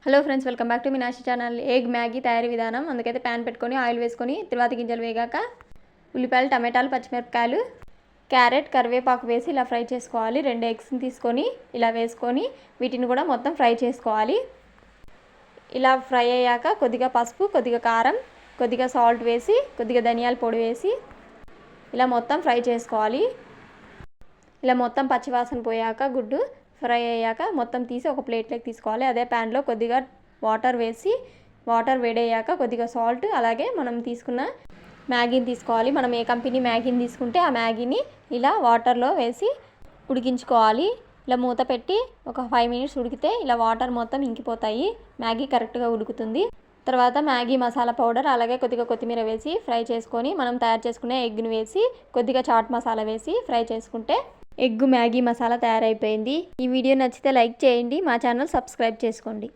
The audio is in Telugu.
Hello friends, welcome back to Meenakshi channel. Egg Maggi తయారీ విధానం. అందుకైతే ప్యాన్ పెట్టుకొని ఆయిల్ వేసుకొని తిరువాత గింజలు వేగాక ఉల్లిపాయలు, టమాటాలు, పచ్చిమిరపకాయలు, క్యారెట్, కరివేపాకు వేసి ఇలా ఫ్రై చేసుకోవాలి. 2 ఎగ్స్ని తీసుకొని ఇలా వేసుకొని వీటిని కూడా మొత్తం ఫ్రై చేసుకోవాలి. ఇలా ఫ్రై అయ్యాక కొద్దిగా పసుపు, కొద్దిగా కారం, కొద్దిగా సాల్ట్ వేసి కొద్దిగా ధనియాల పొడి వేసి ఇలా మొత్తం ఫ్రై చేసుకోవాలి. ఇలా మొత్తం పచ్చివాసన పోయాక గుడ్డు ఫ్రై అయ్యాక మొత్తం తీసి ఒక ప్లేట్లోకి తీసుకోవాలి. అదే ప్యాన్లో కొద్దిగా వాటర్ వేసి వాటర్ వేడయ్యాక కొద్దిగా సాల్ట్, అలాగే మనం తీసుకున్న మ్యాగీని తీసుకోవాలి. మనం ఏ కంపెనీ మ్యాగీని తీసుకుంటే ఆ మ్యాగీని ఇలా వాటర్లో వేసి ఉడికించుకోవాలి. ఇలా మూత పెట్టి ఒక 5 మినిట్స్ ఉడికితే ఇలా వాటర్ మొత్తం ఇంకిపోతాయి, మ్యాగీ కరెక్ట్గా ఉడుకుతుంది. తర్వాత మ్యాగీ మసాలా పౌడర్, అలాగే కొద్దిగా కొత్తిమీర వేసి ఫ్రై చేసుకొని మనం తయారు చేసుకునే ఎగ్ని వేసి కొద్దిగా చాట్ మసాలా వేసి ఫ్రై చేసుకుంటే ఎగ్ మ్యాగీ మసాలా తయారైపోయింది. ఈ వీడియో నచ్చితే లైక్ చేయండి, మా ఛానల్ సబ్స్క్రైబ్ చేసుకోండి.